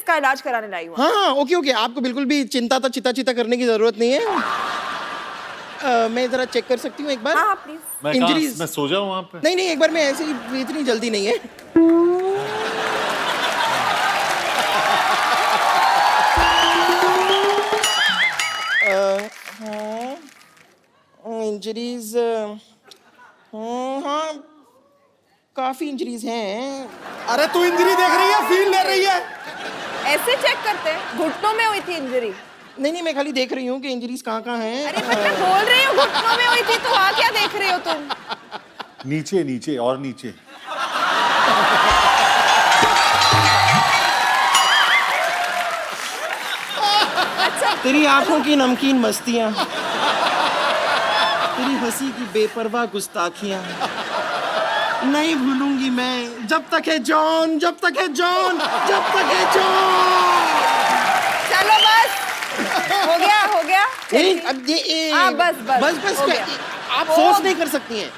इसका इलाज कराने लाई हूँ। हाँ ओके ओके, आपको बिल्कुल भी चिंता चिता करने की जरूरत नहीं है। मैं जरा चेक कर सकती हूँ एक बार? हाँ प्लीज। इंजरीज मैं सो जाऊँ वहाँ पे? नहीं नहीं, एक बार मैं ऐसे ही, इतनी जल्दी नहीं है। इंजरीज हाँ काफी इंजरीज हैं। अरे तू इंजरी देख रही है, फील ले रही है? ऐसे चेक करते हैं, घुटनों में हुई थी इंजरी। नहीं नहीं, मैं खाली देख रही हूँ कि इंजरीज कहाँ हैं। अरे बट मैं बोल रही हूँ घुटनों में हुई थी, तो वहाँ क्या देख रही हो तुम? नीचे नीचे और नीचे। अच्छा तेरी आंखों की नमकीन मस्तियां, तेरी हंसी की बेपरवाह गुस्ताखियां नहीं भूलूंगी मैं जब तक है जॉन, जब तक है जॉन, जब तक है जॉन। चलो बस, हो गया हो गया। नहीं अब ये हाँ, बस, बस, बस हो गया। आप फोर्स नहीं कर सकती हैं।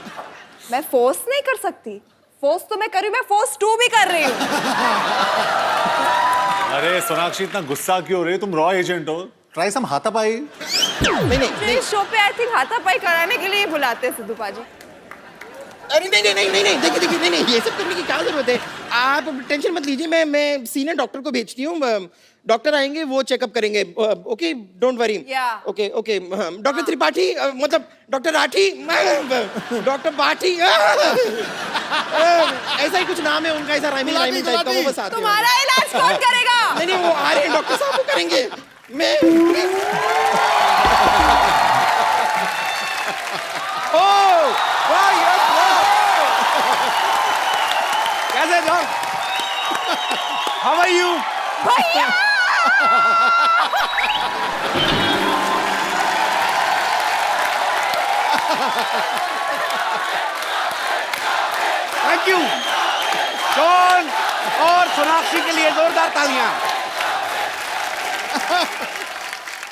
मैं फोर्स नहीं कर सकती, फोर्स तो मैं कर रही हूँ, मैं फोर्स 2 भी कर रही हूँ। अरे सोनाक्षी इतना गुस्सा क्यों हो रही है? तुम रॉ एजेंट हो, ट्राई सम हाथापाई। नहीं नहीं इस शो पे आई थिंक हाथापाई कराने के लिए बुलाते हैं सिद्धू पाजी। अरे नहीं नहीं नहीं नहीं नहीं, देखिए देखिए, नहीं नहीं, ये सब करने की क्या जरूरत है? आप टेंशन मत लीजिए, मैं सीनियर डॉक्टर को भेजती हूँ। डॉक्टर आएंगे, वो चेकअप करेंगे। Okay don't worry. Yeah. Okay okay, doctor Tripathi, मतलब डॉक्टर राठी, डॉक्टर बाठी, ऐसा ही कुछ नाम है उनका, ऐसा राइमिंग टाइप का, वो बस आते हैं। तुम्हारा इलाज कौन करेगा? नहीं नहीं, वो आ रहे हैं, डॉक्टर साहब वो करेंगे। मैं कैसे जाओ? How are you? भैया थैंक यू। जॉन और सोनाक्षी के लिए जोरदार तालियां।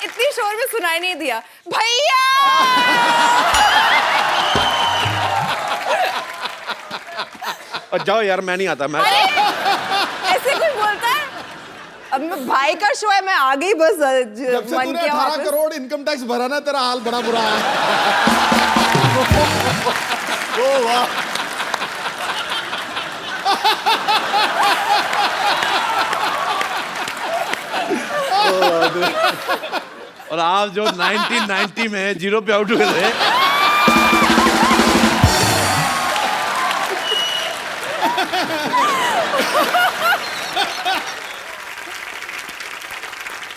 इतनी शोर में सुनाई नहीं दिया। भैया और जाओ यार, मैं नहीं आता। मैं ऐसे कोई बोलता है? अब मैं भाई का शो है, मैं आ गई बस। जब से मन तूने किया 18 वापस। करोड़ इनकम टैक्स भरा ना, तेरा हाल बड़ा बुरा है। ओ वाह, और आप जो 1990 में 0 पे आउट हुए थे।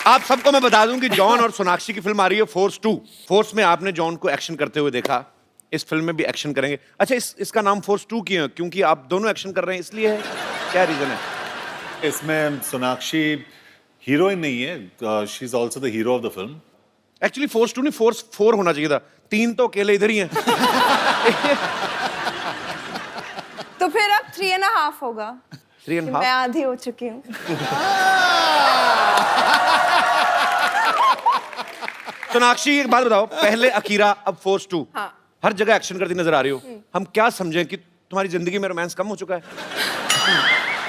आप सबको मैं बता दूं कि जॉन और सोनाक्षी की फिल्म आ रही है फोर्स 2। फोर्स में आपने जॉन को एक्शन करते हुए देखा, इस फिल्म में भी एक्शन करेंगे। अच्छा, इसका नाम फोर्स 2 क्यों है? क्योंकि आप दोनों एक्शन कर रहे हैं इसलिए है? क्या रीजन है? इसमें सोनाक्षी हीरोइन नहीं है, she is also the hero of the film. Actually force 2 नहीं, फोर्स 4 होना चाहिए था। 3 तो अकेले इधर ही हैं। तो फिर अब 3.5 होगा। 3.5? मैं आधी हो चुकी हूँ। सोनाक्षी एक बात बताओ, पहले अकीरा अब फोर्स 2, हाँ। हर जगह एक्शन करती नजर आ रही हो। हम क्या समझें कि तुम्हारी जिंदगी में रोमांस कम हो चुका है?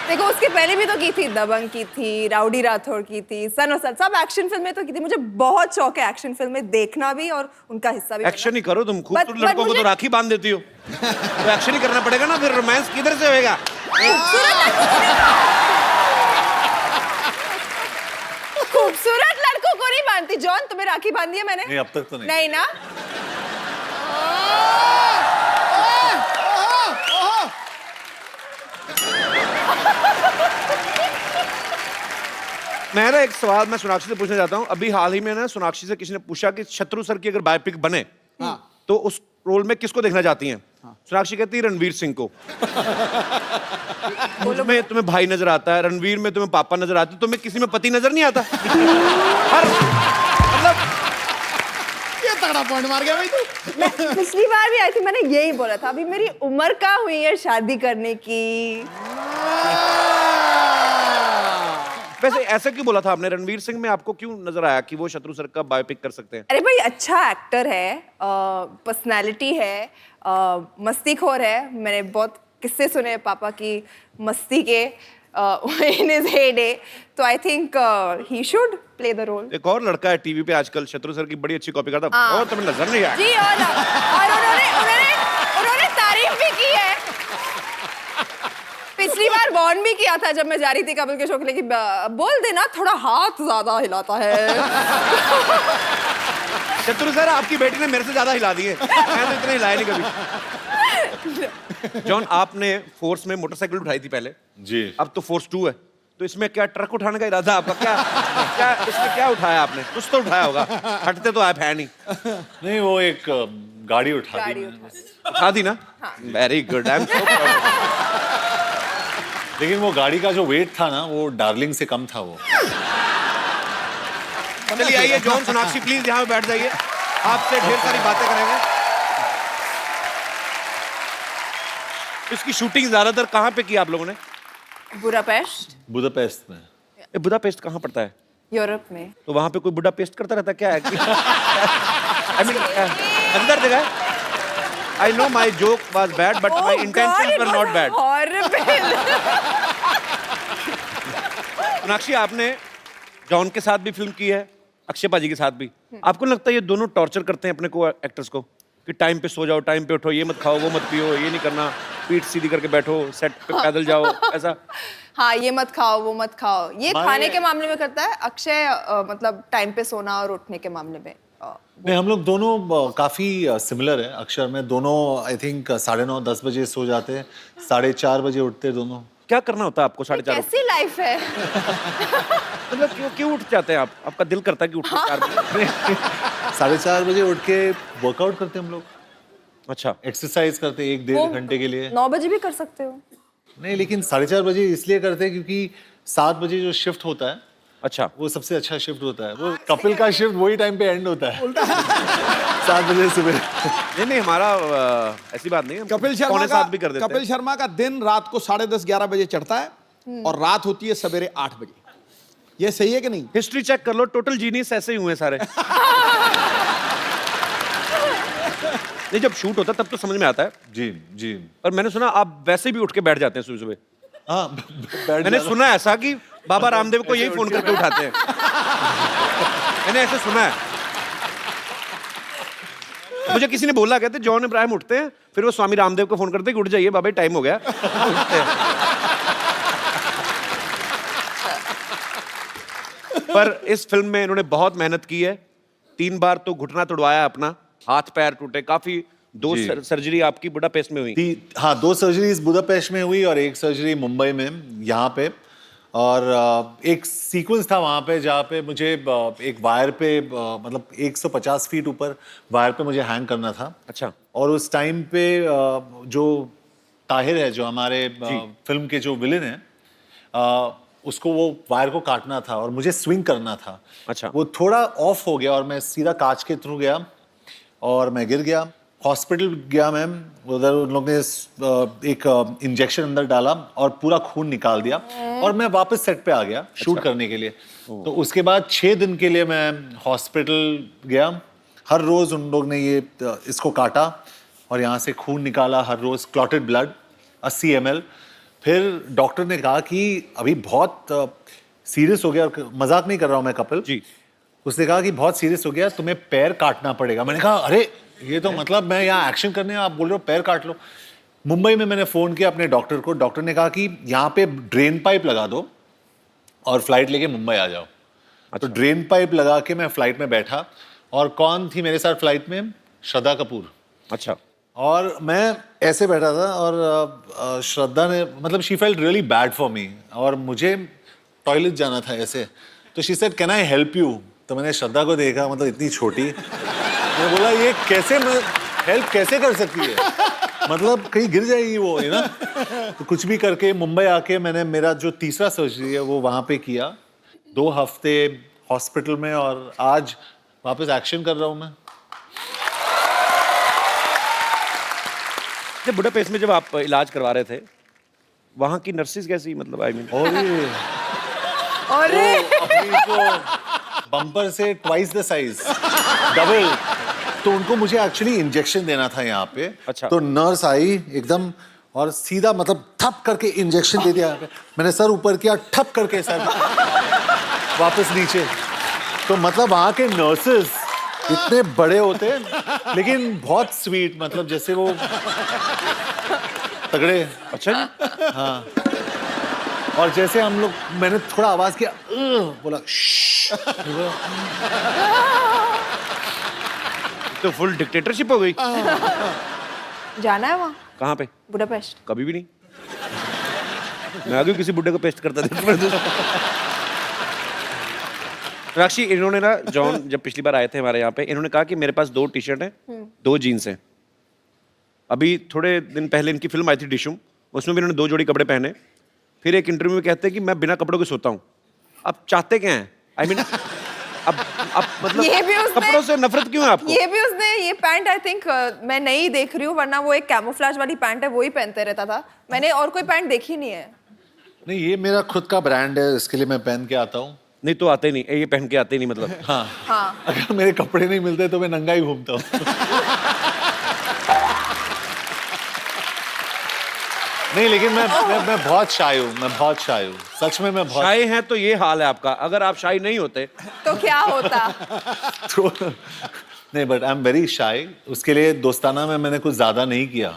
देखो, उसके पहले भी तो की थी, दबंग की थी, राउडी राठौड़ की थी, सन और सन, सब एक्शन फिल्में तो की थी। मुझे बहुत शौक है एक्शन फिल्में देखना भी और उनका हिस्सा भी। एक्शन ही करो तुम, खूबसूरत but लड़कों को मुझे- तो राखी बांध देती हो। तो एक्शन ही करना पड़ेगा ना, फिर रोमांस किधर से होएगा? खूबसूरत लड़कों को नहीं बांधती। जॉन, तुम्हें राखी बांधी है मैंने? नहीं, अब तक तो नहीं। नहीं ना? मैं ना एक सवाल मैं सोनाक्षी से पूछना चाहता हूँ। अभी हाल ही में ना सोनाक्षी से किसी ने पूछा कि शत्रु सर की अगर बायोपिक बने तो उस रोल में किसको देखना चाहती हैं? सोनाक्षी कहती है रणवीर सिंह को। मुझमें तुम्हें भाई नजर आता है, रणवीर में तुम्हें पापा नजर आते, तुम्हें किसी में पति नजर नहीं आता? हर मतलब ये तगड़ा पॉइंट मार गया भाई तू। मैं पिछली बार भी आई थी, मैंने यही बोला था। अभी मेरी उम्र कहाँ हुई है शादी करने की। वैसे ऐसा क्यों बोला था आपने? रणवीर सिंह में आपको क्यों नजर आया कि वो शत्रु सर का बायोपिक कर सकते हैं? अरे भाई, अच्छा एक्टर है, पर्सनालिटी है, मस्तीखोर है। मैंने बहुत किस्से सुने पापा की मस्ती के, in his heyday. So I think he should play the role. एक और लड़का है टीवी पे आजकल, शत्रु सर की बड़ी अच्छी कॉपी करता है, और तुम्हें नजर नहीं आया। जी, और उन्होंने तारीफ भी की है। पिछली बार वॉर्न भी किया था जब मैं जा रही थी कपिल के शो के लिए कि बोल देना थोड़ा हाथ ज्यादा हिलाता है। शत्रु सर, आपकी बेटी ने मेरे से ज्यादा हिला दिए, मैं तो इतने हिलाए नहीं कभी। जॉन, आपने फोर्स में मोटरसाइकिल उठाई थी पहले, जी। अब तो फोर्स 2 है, तो इसमें क्या ट्रक उठाने का इरादा आपका? क्या इसमें क्या उठाया आपने? कुछ तो उठाया होगा, हटते तो आप है नहीं। नहीं, वो एक गाड़ी उठा दी गाड़ी मैंने। उठा दी ना? Very good, I am so proud. लेकिन वो गाड़ी का जो वेट था ना, वो डार्लिंग से कम था वो। चलिए आइए जॉन सोनाक्षी, प्लीज यहाँ पे बैठ जाइए, आपसे ढेर सारी बातें करेंगे। इसकी शूटिंग ज्यादातर कहाँ पे की आप लोगों ने? बुडापेस्ट, बुदापेस्ट में। ये बुदापेस्ट कहाँ पड़ता है? यूरोप में। तो वहाँ पे कोई बुढ़ा पेस्ट करता रहता क्या है? आई मीन अंदर जगह है? I know my joke was bad, but my intentions were not bad. Horrible. Sonakshi, आपने जॉन के साथ भी फिल्म की है, अक्षय पाजी के साथ भी। आपको लगता है ये दोनों टॉर्चर करते हैं अपने को, एक्टर्स को, कि टाइम पे सो जाओ, टाइम पे उठो, ये मत खाओ, वो मत पियो, ये नहीं करना, पीठ सीधी करके बैठो, सेट पे पैदल जाओ, ऐसा? हाँ, ये मत खाओ, वो मत खाओ, ये हमारे- खाने के मामले में करता है अक्षय। मतलब टाइम पे सोना और उठने के मामले में नहीं, हम लोग दोनों काफी सिमिलर है। अक्षर में दोनों आई थिंक 9:30 10 बजे सो जाते हैं, 4:30 बजे उठते हैं दोनों। क्या करना होता है आपको 4:30? कैसी लाइफ है? मतलब क्यों उठ जाते हैं आप? आपका दिल करता है कि उठो 4 बजे? 4:30 बजे उठ के वर्कआउट करते हैं हम लोग, अच्छा, एक्सरसाइज करते हैं 1-1.5 घंटे के लिए। 9 बजे भी कर सकते हो। नहीं, लेकिन 4:30 बजे इसलिए करते हैं क्योंकि 7 बजे जो शिफ्ट होता है, अच्छा, वो सबसे अच्छा शिफ्ट होता है। वो कपिल का शिफ्ट वही टाइम पे एंड होता है, 7 बजे सुबह। नहीं हमारा ऐसी बात नहीं है, कपिल शर्मा पौने का 7 भी कर देते कपिल हैं। शर्मा का दिन रात को 10:30 11 बजे चढ़ता है और रात होती है सवेरे 8 बजे। ये सही है कि नहीं? हिस्ट्री चेक कर लो, टोटल जीनियस ऐसे ही हुए हैं सारे। नहीं, जब शूट होता है तब तो समझ में आता है, जी जी। पर मैंने सुना आप वैसे भी उठ के बैठ जाते हैं सुबह सुबह। हाँ, मैंने सुना है ऐसा कि बाबा रामदेव को यही फोन करके उठाते हैं। मैंने ऐसे सुना है, मुझे किसी ने बोला, कहते जॉन इब्राहिम उठते हैं, फिर वो स्वामी रामदेव को फोन करते हैं कि उठ जाइए बाबा, टाइम हो गया। उठते हैं। पर इस फिल्म में इन्होंने बहुत मेहनत की है, 3 बार तो घुटना तुड़वाया अपना, हाथ पैर टूटे, काफी 2 जी। सर्जरी आपकी बुडापेस्ट में हुई। हाँ, 2 सर्जरीज बुदापेस्ट में हुई और 1 सर्जरी मुंबई में, यहाँ पे। और एक सीक्वेंस था वहाँ पे जहाँ पे मुझे एक वायर पे मतलब 150 फीट ऊपर वायर पे मुझे हैंग करना था। अच्छा। और उस टाइम पे जो ताहिर है, जो हमारे फिल्म के जो विलेन है, उसको वो वायर को काटना था और मुझे स्विंग करना था। अच्छा। वो थोड़ा ऑफ हो गया और मैं सीधा कांच के थ्रू गया और मैं गिर गया। हॉस्पिटल गया मैम, उधर उन लोग ने एक इंजेक्शन अंदर डाला और पूरा खून निकाल दिया और मैं वापस सेट पे आ गया शूट करने के लिए। तो उसके बाद 6 दिन के लिए मैं हॉस्पिटल गया। हर रोज उन लोग ने ये इसको काटा और यहाँ से खून निकाला, हर रोज क्लॉटेड ब्लड 80 ml। फिर डॉक्टर ने कहा कि अभी बहुत सीरियस हो गया, और मजाक नहीं कर रहा हूँ मैं कपिल जी। उसने कहा कि बहुत सीरियस हो गया, तुम्हें पैर काटना पड़ेगा। मैंने कहा अरे ये तो मतलब मैं यहाँ एक्शन करने, आप बोल रहे हो पैर काट लो। मुंबई में मैंने फ़ोन किया अपने डॉक्टर को, डॉक्टर ने कहा कि यहाँ पे ड्रेन पाइप लगा दो और फ्लाइट लेके मुंबई आ जाओ। तो ड्रेन पाइप लगा के मैं फ्लाइट में बैठा और कौन थी मेरे साथ फ्लाइट में? श्रद्धा कपूर। अच्छा। और मैं ऐसे बैठा था और श्रद्धा ने मतलब she felt really bad for me और मुझे टॉयलेट जाना था ऐसे। तो she said can I help you? तो मैंने श्रद्धा को देखा, मतलब इतनी छोटी। मैं बोला ये कैसे, मैं हेल्प कैसे कर सकती है, मतलब कहीं गिर जाएगी वो, है ना। तो कुछ भी करके मुंबई आके मैंने मेरा जो तीसरा सर्जरी है वो वहाँ पे किया, 2 हफ्ते हॉस्पिटल में, और आज वापस एक्शन कर रहा हूँ मैं। जब बुडापेस्ट में जब आप इलाज करवा रहे थे, वहाँ की नर्सेज कैसी, मतलब आई मीन? और अपनी को बम्पर से ट्वाइस द साइज, डबल। तो उनको मुझे एक्चुअली इंजेक्शन देना था यहाँ पे। अच्छा। तो नर्स आई एकदम और सीधा मतलब ठप करके इंजेक्शन दे दिया। मैंने सर ऊपर किया, ठप करके सर वापस नीचे। तो मतलब वहाँ के नर्सेस इतने बड़े होते हैं लेकिन बहुत स्वीट, मतलब जैसे वो तगड़े। अच्छा जी। हाँ, और जैसे हम लोग, मैंने थोड़ा आवाज किया, बोला "श्श्श"। तो फुल डिक्टेटरशिप हो गई। जाना है वहाँ कहाँ पे? बुडापेस्ट। कभी भी नहीं। मैं आगे किसी बुड्ढे को पेस्ट करता था। राक्षी, इन्होंने ना, जॉन जब पिछली बार आए थे हमारे यहाँ पे, इन्होंने कहा कि मेरे पास 2 टी शर्ट हैं, 2 जीन्स हैं। अभी थोड़े दिन पहले इनकी फिल्म आई थी डिशुम, उसमें भी इन्होंने 2 जोड़ी कपड़े पहने। फिर एक इंटरव्यू में कहते हैं कि मैं बिना कपड़ों के सोता हूँ। अब चाहते क्या हैं? आई मीन अब मतलब ये भी उसने- कपड़ों से नफरत क्यों है आपको? ये भी उसने, ये पैंट आई थिंक मैं नहीं देख रही हूँ, वरना वो एक कैमोफ्लेज वाली पैंट है, वो ही पहनते रहता था। मैंने और कोई पैंट देखी नहीं है। नहीं, ये मेरा खुद का ब्रांड है, इसके लिए मैं पहन के आता हूँ। नहीं तो आते नहीं, ये पहन के आते नहीं मतलब। हाँ, हाँ। अगर मेरे कपड़े नहीं मिलते तो मैं नंगा ही घूमता हूँ। नहीं, लेकिन मैं बहुत शाय हूँ, मैं बहुत शाय हूँ, सच में मैं बहुत शाय हैं तो ये हाल है आपका। अगर आप शाय नहीं होते तो क्या होता? तो नहीं, but I am very shy. उसके लिए दोस्ताना में मैंने कुछ ज्यादा नहीं किया।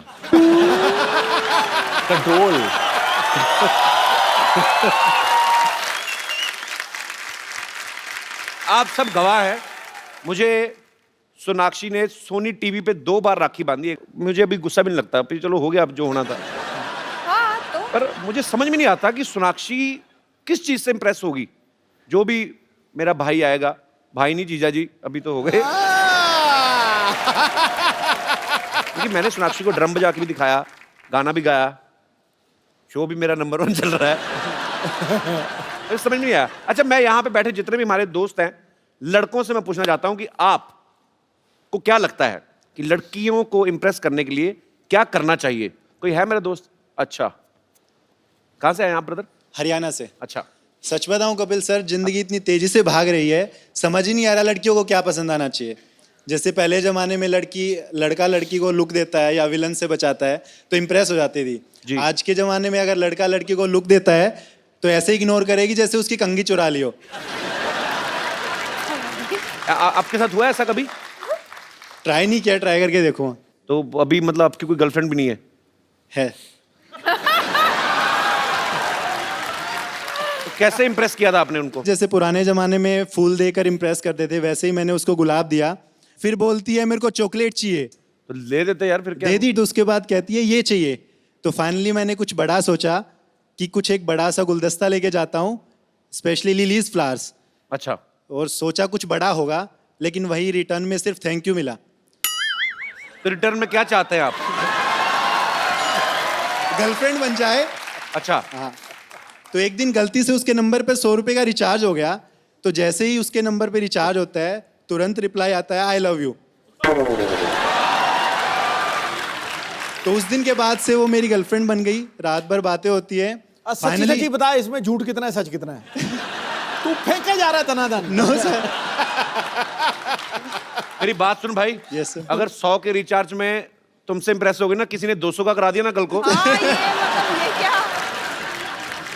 कंट्रोल। आप सब गवाह हैं। मुझे सोनाक्षी ने सोनी टीवी पे 2 बार राखी बांधी है। मुझे अभी गुस्सा भी नहीं लगता, फिर चलो हो गया अब जो होना था। हाँ तो पर मुझे समझ में नहीं आता कि सोनाक्षी किस चीज से इंप्रेस होगी। जो भी मेरा भाई आएगा, भाई नहीं जीजा जी अभी तो हो गए, क्योंकि मैंने सोनाक्षी को ड्रम बजा के भी दिखाया, गाना भी गाया, शो भी मेरा नंबर 1 चल रहा है। मुझे समझ में नहीं आया। अच्छा, मैं यहाँ पे बैठे जितने भी हमारे दोस्त हैं, लड़कों से मैं पूछना चाहता हूँ कि आप को क्या लगता है कि लड़कियों को इंप्रेस करने के लिए क्या करना चाहिए? कोई है मेरा दोस्त? अच्छा, कहाँ से आए आप ब्रदर? हरियाणा से। अच्छा, सच बताऊं कपिल सर, जिंदगी इतनी तेजी से भाग रही है, समझ ही नहीं आ रहा लड़कियों को क्या पसंद आना चाहिए। जैसे पहले जमाने में लड़का लड़की को लुक देता है या विलन से बचाता है तो इम्प्रेस हो जाती जी। थी। आज के जमाने में अगर लड़का लड़की को लुक देता है तो ऐसे इग्नोर करेगी जैसे उसकी कंघी चुरा ली हो। आपके साथ हुआ है ऐसा कभी? ट्राई नहीं किया, ट्राई करके देखो। तो अभी मतलब आपकी कोई गर्लफ्रेंड भी नहीं है? है। तो कैसे इंप्रेस किया था आपने उनको? जैसे पुराने जमाने में फूल देकर इम्प्रेस करते थे, वैसे ही मैंने उसको गुलाब दिया। फिर बोलती है मेरे को चॉकलेट चाहिए, तो ले देते यार, फिर क्या? दे दी। तो उसके बाद कहती है ये चाहिए। तो फाइनली मैंने कुछ बड़ा सोचा कि कुछ एक बड़ा सा गुलदस्ता लेके जाता हूँ, स्पेशली लिलीज फ्लावर्स। अच्छा, और सोचा कुछ बड़ा होगा, लेकिन वही रिटर्न में सिर्फ थैंक यू मिला। तो रिटर्न में क्या चाहते हैं आप? गर्लफ्रेंड बन जाए। अच्छा, हाँ। तो एक दिन गलती से उसके नंबर पे 100 रुपए का रिचार्ज हो गया। तो जैसे ही उसके नंबर पे रिचार्ज होता है, तुरंत रिप्लाई आता है आई लव यू। तो उस दिन के बाद से वो मेरी गर्लफ्रेंड बन गई। रात भर बातें होती है। सच सच ही बता, इसमें झूठ कितना है, सच कितना है? तू फेंके जा रहा है तनादन। No sir. मेरी बात सुन भाई। Yes, sir. अगर 100 के रिचार्ज में तुमसे इंप्रेस हो गई ना, किसी ने 200 का करा दिया ना कल को, हाँ, ये मतलब ये क्या?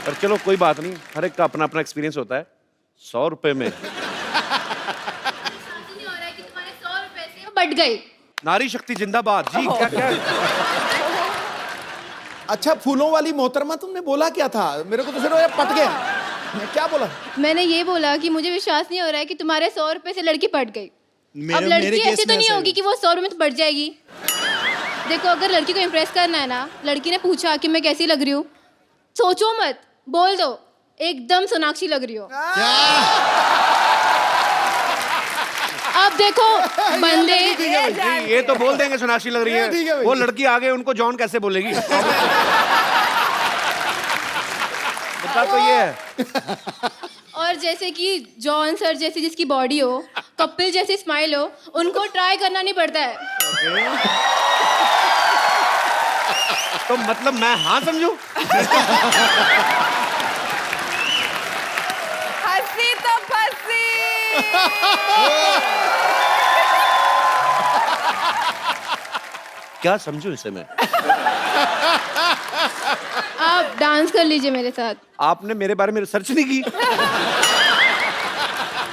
पर चलो कोई बात नहीं, हर एक का अपना अपना एक्सपीरियंस होता है। 100 रुपए में नहीं हो रहा है कि तुम्हारे 100 रुपए से वो बढ़ गई। नारी शक्ति जिंदाबाद जी। क्या क्या अच्छा, फूलों वाली मोहतरमा, तुमने बोला क्या था? मेरे को तो फिर वो पट गया। मैं क्या बोला? मैंने ये बोला कि मुझे विश्वास नहीं हो रहा है कि तुम्हारे 100 रुपए से लड़की बढ़ गई। अब मेरे लड़की केस ऐसी तो में नहीं ऐसा होगी कि वो 100 रुपए में तो बढ़ जाएगी। देखो, अगर लड़की को इम्प्रेस करना है ना, लड़की ने पूछा कि मैं कैसी लग रही हूँ, सोचो मत, बोल दो एकदम सोनाक्षी लग रही हो। अब देखो बंदे, ये तो बोल देंगे सोनाक्षी लग रही ये ठीक है है, भाई। वो लड़की आगे उनको जॉन कैसे बोलेगी? बता तो ये है। और जैसे कि जॉन सर जैसी जिसकी बॉडी हो, कपिल जैसी स्माइल हो, उनको ट्राई करना नहीं पड़ता है। तो मतलब मैं हाँ समझू? हंसी तो फंसी। क्या समझूं इसे मैं? आप डांस कर लीजिए मेरे साथ। आपने मेरे बारे में रिसर्च नहीं की?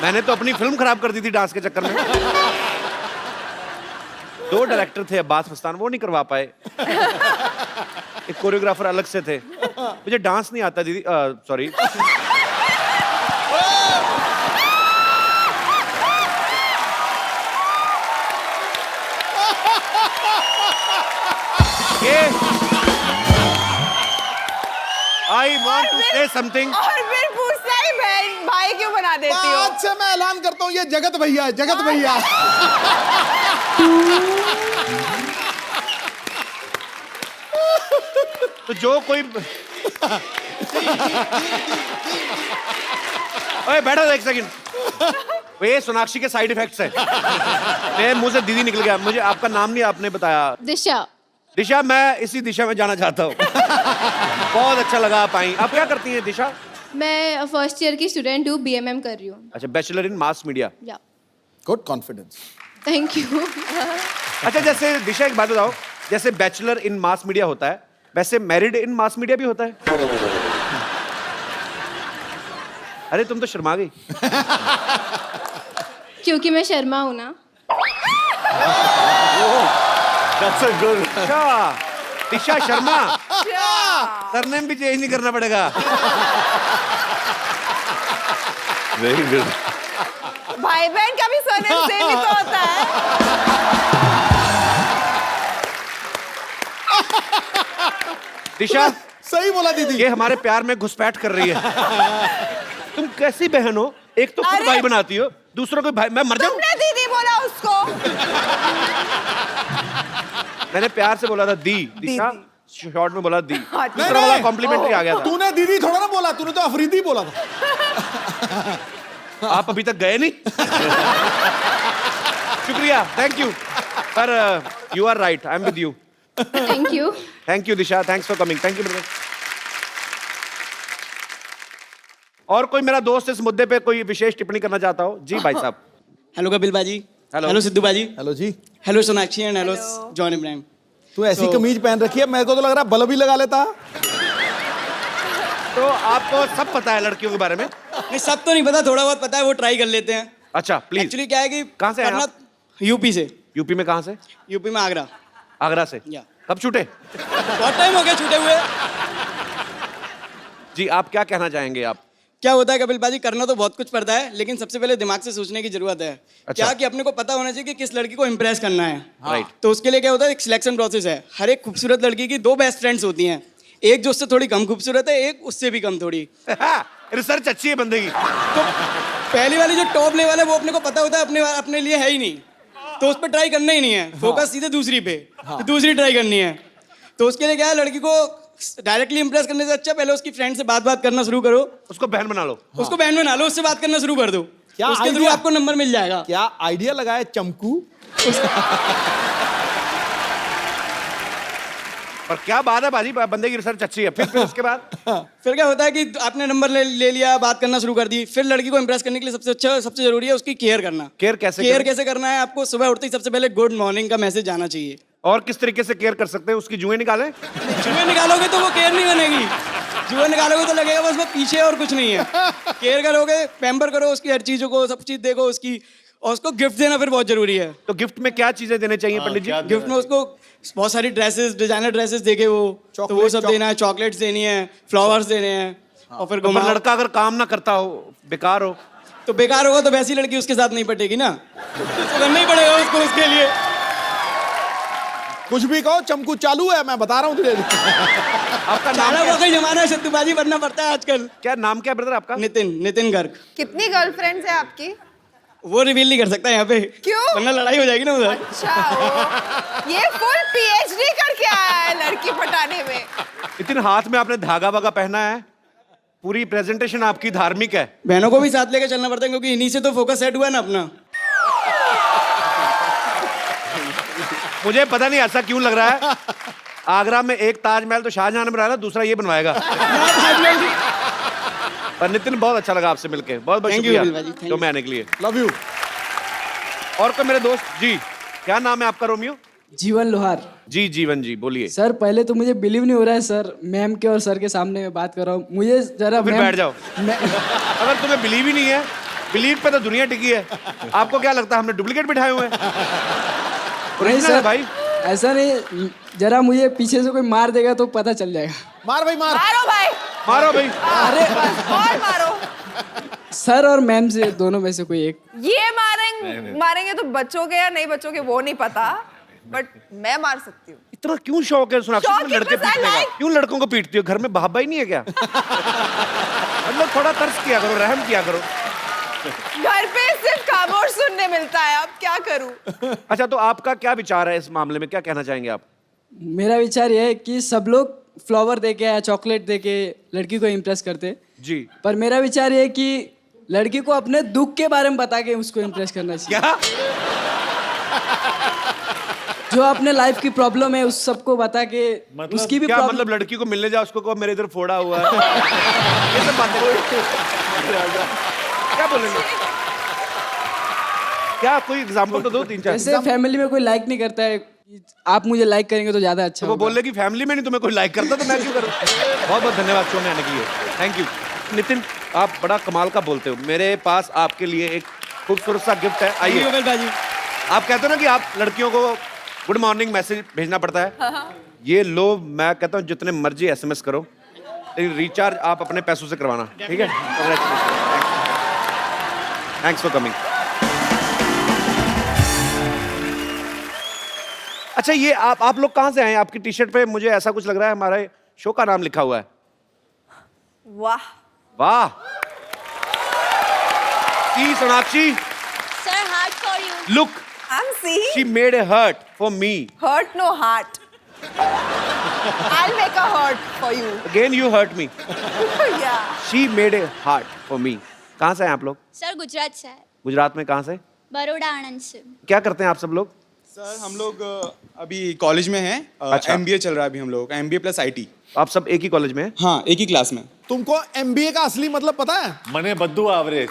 मैंने तो अपनी फिल्म खराब कर दी थी डांस के चक्कर में। 2 डायरेक्टर थे अब्बास मस्तान, वो नहीं करवा पाए। एक कोरियोग्राफर अलग से थे। मुझे डांस नहीं आता दीदी, sorry. I want to say something. और फिर पूछता है बहन भाई क्यों बना देती हो? आज से मैं ऐलान करता हूँ, ये जगत भैया है, जगत भैया। तो जो कोई ओए बैठो एक सेकंड। ये सोनाक्षी के साइड इफेक्ट्स है। मेरे मुंह से दीदी निकल गया। मुझे आपका नाम नहीं आपने बताया। दिशा। दिशा, मैं इसी दिशा में जाना चाहता हूँ। बहुत अच्छा लगा आप आई। आप क्या करती हैं दिशा? मैं फर्स्ट ईयर की स्टूडेंट हूँ, BMM कर रही हूँ। अच्छा, बैचलर इन मास मीडिया। या गुड कॉन्फिडेंस। Thank you. अच्छा, जैसे दिशा एक बात बताओ, जैसे बैचलर इन मास मीडिया होता है, वैसे मैरिड इन मास मीडिया भी होता है? अरे तुम तो शर्मा गई। क्योंकि मैं शर्मा हूँ ना। That's a good. अच्छा, दिशा शर्मा। सरनेम भी चेंज नहीं करना पड़ेगा। Very good. भाई बहन का भी सरनेम सेम ही तो होता है। दिशा, सही बोला दीदी। ये हमारे प्यार में घुसपैठ कर रही है। तुम कैसी बहन हो? एक तो खुद अरे! भाई बनाती हो, दूसरों को भाई। मैं मर जाऊं? तुमने दीदी बोला उसको। मैंने प्यार से बोला था दी। दिशा शॉर्ट में बोला दी। हाँ, दूसरा वाला कॉम्प्लीमेंट्री आ गया था। तूने दीदी थोड़ा ना बोला, तूने तो अफरीदी बोला था। आप अभी तक गए नहीं। शुक्रिया, थैंक यू। पर you are right, I am with you. Thank you. Thank you Disha, thanks for coming. Thank you brother. और कोई मेरा दोस्त इस मुद्दे पे कोई विशेष टिप्पणी करना चाहता हो? जी भाई साहब। हेलो कपिल बाजी। हेलो। हेलो सिद्धू बाजी। Hello ji. Hello Sonakshi and hello John Abraham. तू ऐसी कमीज पहन रखी है, मेरे को तो लग रहा है बल्ब ही लगा लेता। तो आपको सब पता है लड़कियों के बारे में? नहीं, सब तो नहीं पता, थोड़ा बहुत पता है, वो ट्राई कर लेते हैं। अच्छा प्लीज। एक्चुअली क्या है कि कहाँ से हैं आप? यूपी से। यूपी में कहाँ से? यूपी में आगरा। आगरा से। या। कब छूटे? बहुत टाइम हो गया छूटे हुए। जी, आप क्या कहना चाहेंगे? आप क्या होता है कपिल बाजी, करना तो बहुत कुछ पड़ता है, लेकिन सबसे पहले दिमाग से सोचने की जरूरत है। अच्छा। क्या कि अपने को पता होना चाहिए कि किस लड़की को इम्प्रेस करना है। राइट। तो उसके लिए क्या होता है, एक सिलेक्शन प्रोसेस है। हर एक खूबसूरत लड़की की 2 बेस्ट फ्रेंड्स होती हैं, एक जो उससे थोड़ी कम खूबसूरत है, एक उससे भी कम थोड़ी। रिसर्च अच्छी है बंदे की। तो पहली वाली जो टॉप लेवल है वो अपने को पता होता है अपने लिए है ही नहीं, तो उस पर ट्राई करना ही नहीं है। फोकस सीधे दूसरी पे, दूसरी ट्राई करनी है। तो उसके लिए क्या है, लड़की को डायरेक्टली इंप्रेस करने से अच्छा पहले उसकी फ्रेंड से बात करना शुरू करो। उसको बहन बना लो। उसको बहन बना लो, उससे बात करना शुरू कर दो। क्या उसके थ्रू idea? आपको नंबर मिल जाएगा। क्या आइडिया लगाया चमकू। और क्या बात है बाजी, बंदे की रिसर्च अच्छी है। फिर उसके बाद फिर क्या होता है कि आपने नंबर ले लिया, बात करना शुरू कर दी। फिर लड़की को इंप्रेस करने के लिए सबसे जरूरी है उसकी केयर करना। केयर कैसे केयर करें? कैसे करना है, आपको सुबह उठते ही सबसे पहले गुड मॉर्निंग का मैसेज आना चाहिए। और किस तरीके से केयर कर सकते हैं? उसकी जुएं निकालें? जुए निकालोगे तो वो केयर नहीं बनेगी। जुए निकालोगे तो लगेगा बस वो पीछे और कुछ नहीं है। केयर करोगे, पैम्पर करो उसकी हर चीजों को, सब चीज देखो उसकी, और उसको गिफ्ट देना फिर बहुत जरूरी है। तो गिफ्ट में क्या चीजें देने चाहिए पंडित जी? गिफ्ट में उसको बहुत सारी ड्रेसेस, डिजाइनर ड्रेसेस देखे वो, तो वो सब देना है। चॉकलेट्स देनी है, फ्लावर्स देने हैं, और फिर तो घुमाओ। लड़का अगर काम ना करता हो, बेकार हो, तो बेकार होगा तो वैसी लड़की उसके साथ नहीं पटेगी ना, तो करना ही पड़ेगा उसको उसके लिए। कुछ भी कहो, चमकू चालू है, मैं बता रहा हूँ तुझे। आपका नाम चारा क्या? वाकई जमाना है, सत्तूबाजी बनना पड़ता है आजकल। क्या नाम क्या ब्रदर आपका? नितिन गर्ग। कितनी गर्लफ्रेंड्स है आपकी? वो रिवील नहीं कर सकता यहाँ पे, क्यों? वरना लड़ाई हो जाएगी ना उधर। अच्छा, ये फुल PhD करके आया है लड़की पटाने में। इतने हाथ में आपने धागा वागा पहना है, पूरी प्रेजेंटेशन आपकी धार्मिक है। बहनों को भी साथ लेकर चलना पड़ता है, क्योंकि इन्हीं से तो फोकस सेट हुआ है ना अपना। मुझे पता नहीं ऐसा क्यों लग रहा है। आगरा में एक ताजमहल तो शाहजहां ने बनाया, दूसरा ये बनवाएगा। पर नितिन, बहुत अच्छा लगा आपसे मिलके, बहुत बहुत Thank you, शुक्रिया बिल भाजी, thank जो you. मैं आने के लिए। Love you. और कोई मेरे दोस्त जी, क्या नाम है आपका? रोमियो। जीवन लोहार। जी जीवन जी बोलिए। सर पहले तो मुझे बिलीव नहीं हो रहा है सर, मैम के और सर के सामने मैं बात कर रहा हूँ, मुझे जरा फिर मैम- बैठ जाओ। अगर तुम्हें बिलीव ही नहीं है, बिलीव पे तो दुनिया टिकी है। आपको क्या लगता है हमने डुप्लीकेट बिठाए हुए हैं? नहीं ओरिजिनल है सर भाई। ऐसा नहीं, जरा मुझे पीछे से कोई मार देगा तो पता चल जाएगा। मार भाई मार। मारो भाई, मारो भाई। अरे और मारो। सर और मैम से दोनों में से कोई एक। ये मारेंगे तो बचोगे या नहीं बचोगे वो नहीं पता, बट मैं मार सकती हूँ। इतना क्यों शौक है सोनाक्षी शौक तुम्हें है, लड़के बस I पीटने का? like- क्यों लड़कों को पीटती हो? घर में बाबा ही नहीं है क्या? मतलब थोड़ा तर्स किया करो, रहम किया करो। घर पे सिर्फ खामोश सुनने मिलता है, अब क्या करूँ? अच्छा तो आपका क्या विचार है इस मामले में, क्या कहना चाहेंगे आप? मेरा विचार ये है कि सब लोग फ्लावर देके या चॉकलेट देके लड़की को इम्प्रेस करते, जी पर मेरा विचार ये है कि लड़की को अपने दुख के बारे में बता के उसको इम्प्रेस करना चाहिए। क्या? जो अपने लाइफ की प्रॉब्लम है उस सबको बता के उसकी भी क्या प्रॉब्लम। मतलब लड़की को मिलने जाओ उसको कहो मेरे इधर फोड़ा हुआ है? ये सब बातें क्या बोलेंगे? क्या कोई एग्जांपल तो दो, 3-4। जैसे फैमिली में कोई लाइक नहीं करता है, आप मुझे लाइक करेंगे तो ज्यादा अच्छा वो होगा। बोल रहे कि फैमिली में नहीं तुम्हें कोई लाइक करता तो मैं क्यों करूं? बहुत बहुत धन्यवाद शो में आने के लिए, थैंक यू। नितिन आप बड़ा कमाल का बोलते हो। मेरे पास आपके लिए एक खूबसूरत सा गिफ्ट है, आइए। आप कहते हो ना कि आप लड़कियों को गुड मॉर्निंग मैसेज भेजना पड़ता है, ये लो मैं कहता हूँ जितने मर्जी एसएमएस करो, लेकिन रिचार्ज आप अपने पैसों से करवाना, ठीक है? Thanks for coming. अच्छा ये आप लोग कहाँ से आए हैं? आपकी टी शर्ट पे मुझे ऐसा कुछ लग रहा है हमारे शो का नाम लिखा हुआ है। वाह, वाह। See, Sonakshi, sir heart for you. look, I'm seeing she made a heart for me. hurt no heart. I'll make a heart for you. Again you hurt me. Yeah. She made a heart for me. कहाँ से हैं आप लोग? Sir Gujarat से है, गुजरात में कहाँ से? बड़ौदा आनंद से। क्या करते हैं आप सब लोग? सर हम लोग अभी कॉलेज में हैं, अच्छा। एमबीए चल रहा है अभी हम लोगों का, एमबीए प्लस आईटी। आप सब एक ही कॉलेज में हैं? हाँ एक ही क्लास में। तुमको एमबीए का असली मतलब पता है? मने बद्दू एवरेज।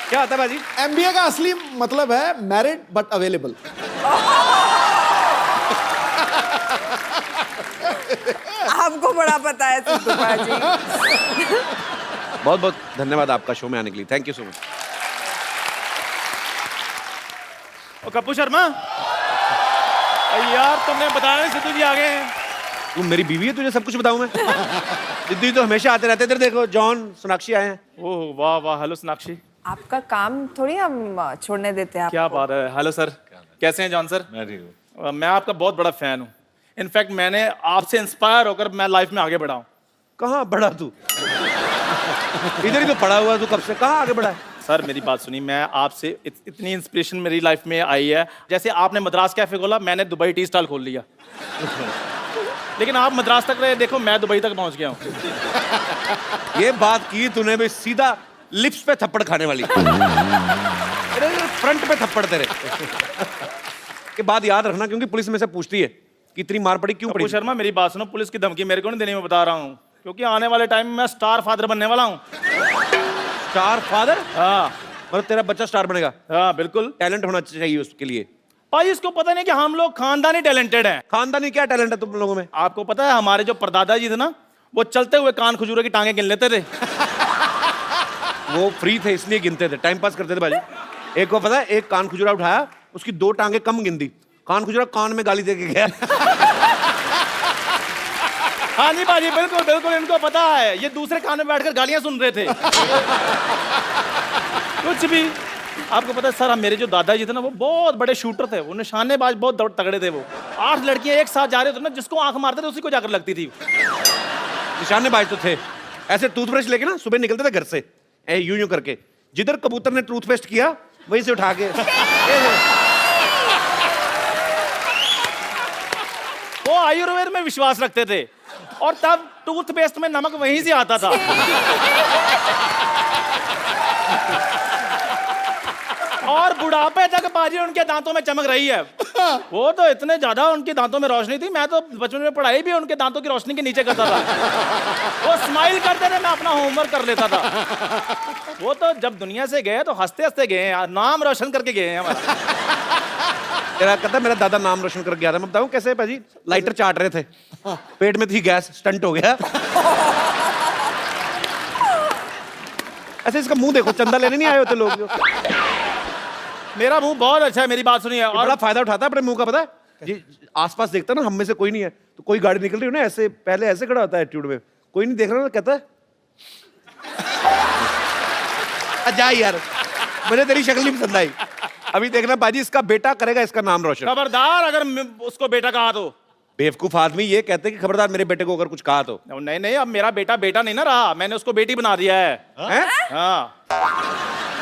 क्या होता है बाजी? एमबीए का असली मतलब है मैरिड बट अवेलेबल। आपको बड़ा पता है सिद्धू भाजी। बहुत बहुत धन्यवाद आपका शो में आने के लिए, थैंक यू सो मच। ओ कप्पू शर्मा, यार तुमने बताया नहीं सिद्धू जी आ गए हैं। तू मेरी बीवी है, तुझे सब कुछ बताऊं मैं? सिद्धू जी तो हमेशा आते रहते। इधर देखो जॉन सोनाक्षी आए हैं। ओह वाह वाह, हेलो सोनाक्षी। आपका काम थोड़ी हम छोड़ने देते हैं क्या आपको। बात है। हेलो सर, कैसे हैं जॉन सर? मैं ठीक हूँ। मैं आपका बहुत बड़ा फैन हूँ। इनफैक्ट मैंने आपसे इंस्पायर होकर मैं लाइफ में आगे बढ़ा हूँ। कहाँ बढ़ा तू? इधर ही तो पड़ा हुआ तू, कब से कहाँ आगे बढ़ा है? सर मेरी बात सुनिए, मैं आपसे इतनी इंस्पिरेशन मेरी लाइफ में आई है। जैसे आपने मद्रास कैफे खोला, मैंने दुबई टी स्टॉल खोल लिया। लेकिन आप मद्रास तक रहे, देखो मैं दुबई तक पहुंच गया हूँ। ये बात की तूने भी सीधा लिप्स पे थप्पड़ खाने वाली। अरे फ्रंट पे थप्पड़ तेरे। के बाद याद रखना क्योंकि पुलिस में से पूछती है कि इतनी मार पड़ी क्यों पड़ी। कप्पू शर्मा मेरी बात सुनो, पुलिस की धमकी मेरे को नहीं देने में बता रहा हूँ, क्योंकि आने वाले टाइम में मैं स्टार फादर बनने वाला हूँ। Star father? हाँ मतलब तेरा बच्चा स्टार बनेगा? हाँ बिल्कुल। टैलेंट होना चाहिए उसके लिए। भाई इसको पता नहीं कि हम लोग खानदानी टैलेंटेड हैं। खानदानी क्या टैलेंट है तुम लोगों में? आपको पता है हमारे जो परदादा जी थे ना, वो चलते हुए कान खजूरे की टांगे गिन लेते थे। वो फ्री थे इसलिए गिनते थे, टाइम पास करते थे भाई। एक को पता है, एक कान खुजरा उठाया, उसकी 2 टांगे कम गिन दी। कान खुजरा कान में गाली दे के गया। हाँ जी बाजी, बिल्कुल बिल्कुल, इनको पता है। ये दूसरे कान में बैठकर गालियां सुन रहे थे। कुछ भी। आपको पता है सर, मेरे जो दादाजी थे ना, वो बहुत बड़े शूटर थे, वो निशानेबाज बहुत तगड़े थे। वो 8 लड़कियां एक साथ जा रहे थे ना, जिसको आंख मारते थे उसी को जाकर लगती थी। निशानेबाज तो थे। ऐसे टूथब्रश लेके ना सुबह निकलते थे घर से, यूं यूं करके, जिधर कबूतर ने टूथपेस्ट किया वहीं से उठा के। वो आयुर्वेद में विश्वास रखते थे, और तब टूथपेस्ट में नमक वहीं से आता था। और बुढ़ापे तक बाजी उनके दांतों में चमक रही है। वो तो इतने ज्यादा उनके दांतों में रोशनी थी, मैं तो बचपन में पढ़ाई भी उनके दांतों की रोशनी के नीचे करता था। वो स्माइल करते थे, मैं अपना होमवर्क कर लेता था। वो तो जब दुनिया से गए तो हंसते हंसते गए हैं, नाम रोशन करके गए हैं हमारा। तेरा कहता मेरा दादा नाम रोशन कर गया था। मैं बताऊं कैसे भाजी, लाइटर चाट रहे थे, पेट में थी गैस, स्टंट हो गया। ऐसे इसका मुंह देखो, चंदा लेने नहीं आए होते लोग। मेरा मुंह बहुत अच्छा है, मेरी बात सुनिए। और बड़ा फायदा उठाता है अपने मुंह का, पता है जी। आसपास देखता ना, हम में से कोई नहीं है, तो कोई गाड़ी निकल रही हो ना, ऐसे पहले ऐसे खड़ा होता है एटीट्यूड में, कोई नहीं देख रहा ना, कहता है जा यार, मुझे तेरी शक्ल नहीं पसंद आई। अभी देखना बाजी, इसका बेटा करेगा इसका नाम रोशन। खबरदार अगर उसको बेटा कहा तो। बेवकूफ आदमी ये कहते हैं कि खबरदार मेरे बेटे को अगर कुछ कहा तो। नहीं नहीं, अब मेरा बेटा बेटा नहीं ना रहा, मैंने उसको बेटी बना दिया है। हाँ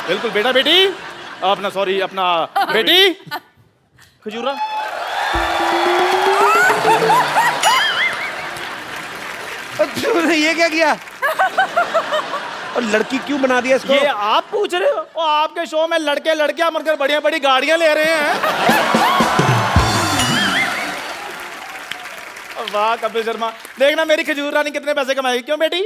बिल्कुल, बेटा बेटी, अपना सॉरी अपना बेटी खजूरा। ये क्या किया? और लड़की क्यों बना दिया इसको? ये आप पूछ रहे हो? और आपके शो में लड़के लड़कियां मरकर बढ़िया बड़ी गाड़ियां ले रहे हैं। वाह कपिल शर्मा, देखना मेरी खजूर रानी कितने पैसे कमाएगी। क्यों बेटी?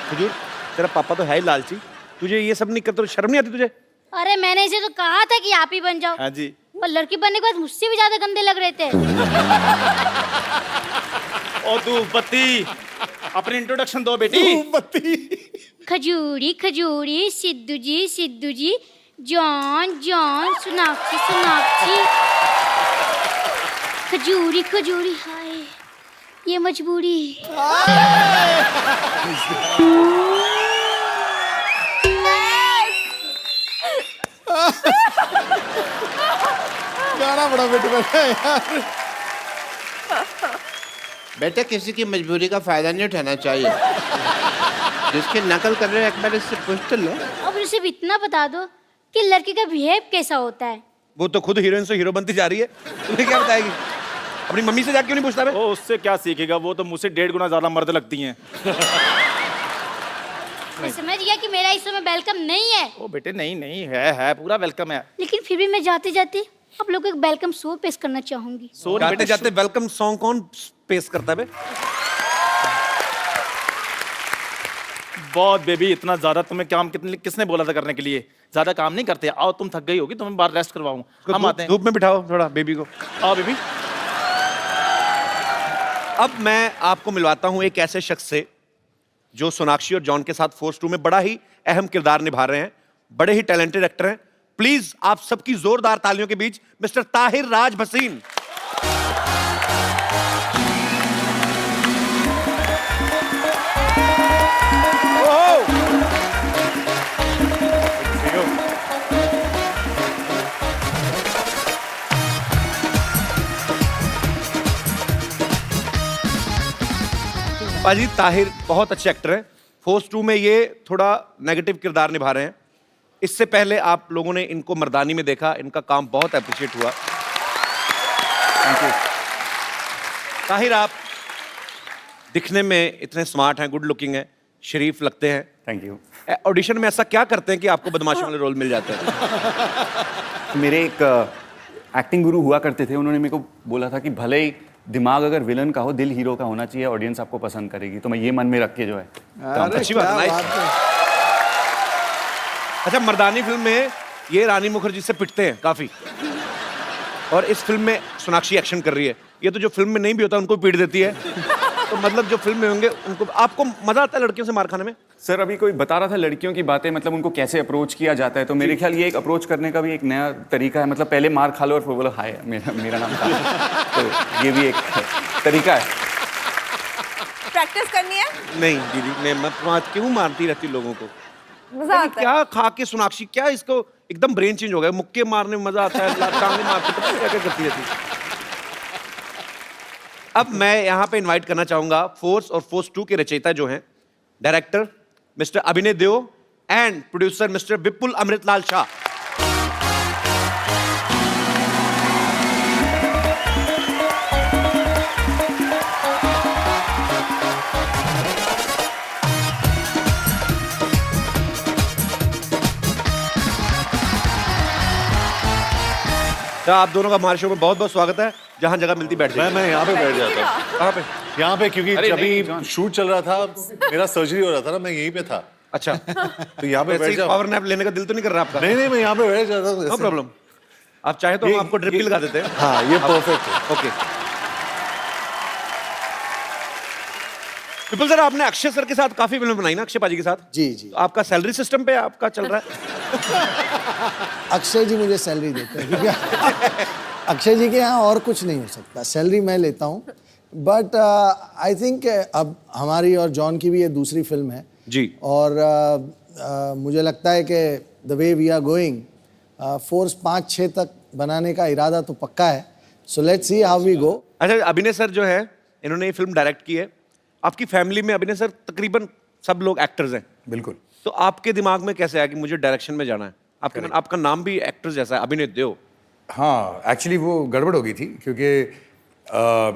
खजूर, तेरा पापा तो है ही लालची, तुझे ये सब नहीं करते, शर्म नहीं आती तुझे? अरे मैंने इसे तो कहा था कि आप ही बन जाओ। हाँ जी। और लड़की बनने के बाद मुझसे भी ज्यादा गंदे लग रहे थे। ओ तू बत्ती, अपनी इंट्रोडक्शन दो बेटी। खजूरी खजूरी, सिद्धू जी, जॉन जॉन, सोनाक्षी सोनाक्षी, खजूरी खजूरी, हाय ये मजबूरी। गाना बड़ा बेटा यार। बेटा किसी की मजबूरी का फायदा नहीं उठाना चाहिए। जिसकी नकल कर रहे हो एक बार इससे पूछ तो लो। अब उसे भी इतना बता दो कि लड़की का बिहेव कैसा होता है। वो तो खुद हीरोइन से हीरो बनती जा रही है, तुम्हें क्या बताएगी? अपनी मम्मी से जाके क्यों नहीं पूछता बे? वो उससे क्या सीखेगा, वो तो मुझसे 1.5 गुना ज्यादा मर्द लगती हैं। मैं समझ गया कि मेरा इस समय वेलकम नहीं है। ओ बेटे नहीं नहीं, है पूरा वेलकम है। लेकिन फिर भी मैं जाते जाते आप लोग को एक वेलकम शो पेश करना चाहूंगी। जाते जाते वेलकम सॉन्ग कौन पेश करता है बे? बहुत बेबी, इतना ज्यादा तुम्हें काम किसने बोला था करने के लिए? ज्यादा काम नहीं करते। आओ, तुम थक गई होगी, तुम्हें बाहर रेस्ट करवाऊं। हम आते हैं। धूप में बिठाओ थोड़ा बेबी को। आओ बेबी। अब मैं आपको मिलवाता हूं एक ऐसे शख्स से जो सोनाक्षी और जॉन के साथ फोर्स 2 में बड़ा ही अहम किरदार निभा रहे हैं, बड़े ही टैलेंटेड एक्टर हैं। प्लीज आप सबकी जोरदार तालियों के बीच मिस्टर ताहिर राज भसीन। पाजी, ताहिर बहुत अच्छे एक्टर हैं। फोर्स 2 में ये थोड़ा नेगेटिव किरदार निभा रहे हैं। इससे पहले आप लोगों ने इनको मर्दानी में देखा, इनका काम बहुत अप्रिशिएट हुआ। Thank you. ताहिर, आप दिखने में इतने स्मार्ट हैं, गुड लुकिंग हैं, शरीफ लगते हैं। Thank you. ऑडिशन में ऐसा क्या करते हैं कि आपको बदमाशों वाले रोल मिल जाते हैं? मेरे एक एक्टिंग गुरु हुआ करते थे, उन्होंने मेरे को बोला था कि भले ही दिमाग अगर विलन का हो, दिल हीरो का होना चाहिए, ऑडियंस आपको पसंद करेगी। तो मैं ये मन में रख के जो है अच्छी बात है। अच्छा, मर्दानी फिल्म में ये रानी मुखर्जी से पिटते हैं काफी, और इस फिल्म में सोनाक्षी एक्शन कर रही है। ये तो जो फिल्म में नहीं भी होता उनको पीट देती है। तो मतलब जो फिल्म में होंगे उनको, आपको मजा आता है लड़कियों से मार खाने में? सर, अभी कोई बता रहा था लड़कियों की बातें, मतलब उनको कैसे अप्रोच किया जाता है। तो मेरे ख्याल ये एक अप्रोच करने का भी एक नया तरीका है। मतलब पहले मार खा लो और फिर बोलो हाय मेरा नाम था। तो ये भी एक तरीका है। प्रैक्टिस करनी है? नहीं दीदी, मैं क्यों मारती रहती लोगों को? मजा आता है। क्या खा के सोनाक्षी, क्या इसको एकदम ब्रेन चेंज हो गया। मुक्के मारने में मजा आता है, टांगे मारते, पता नहीं क्या क्या करती रहती। अब मैं यहाँ पे इनवाइट करना चाहूंगा फोर्स और फोर्स 2 के रचयिता जो हैं, डायरेक्टर मिस्टर अभिनय देओ एंड प्रोड्यूसर मिस्टर विपुल अमृतलाल शाह। अच्छा, आप दोनों का हमारे शो में बहुत बहुत स्वागत है। जहाँ जगह मिलती बैठ जाइए। मैं यहाँ पे बैठ जाता हूँ। कहाँ पे? यहाँ पे, क्योंकि अरे जब नहीं, भी शूट चल रहा था, मेरा सर्जरी हो रहा था ना, मैं यहीं पे था। अच्छा, तो यहाँ पे वैसे बैठ ही जाओ। पावर नैप लेने का दिल तो नहीं कर रहा आपका? नहीं, मैं यहाँ पे बैठ जाता हूँ। नो प्रॉब्लम, आप चाहे तो हम आपको ड्रिप भी लगा देते हैं। हाँ, ये परफेक्ट है। ओके। विपुल सर, आपने अक्षय सर के साथ काफी फिल्म बनाई ना, अक्षय पाजी के साथ? जी जी। तो आपका सैलरी सिस्टम पे आपका चल रहा है? अक्षय जी मुझे सैलरी देते हैं क्योंकि अक्षय जी के यहाँ और कुछ नहीं हो सकता, सैलरी मैं लेता हूँ। बट आई थिंक अब हमारी और जॉन की भी ये दूसरी फिल्म है जी। और मुझे लगता है कि the way we are going, Force 5-6 तक बनाने का इरादा तो पक्का है। So let's see how we go. अच्छा, अभिनय सर जो है, इन्होंने ये फिल्म डायरेक्ट की है। आपकी फैमिली में अभिनय सर तकरीबन सब लोग एक्टर्स हैं। बिल्कुल। तो आपके दिमाग में कैसे आया कि मुझे डायरेक्शन में जाना है? आपका नाम भी एक्टर जैसा है, अभिनय देव। हाँ, एक्चुअली वो गड़बड़ हो गई थी क्योंकि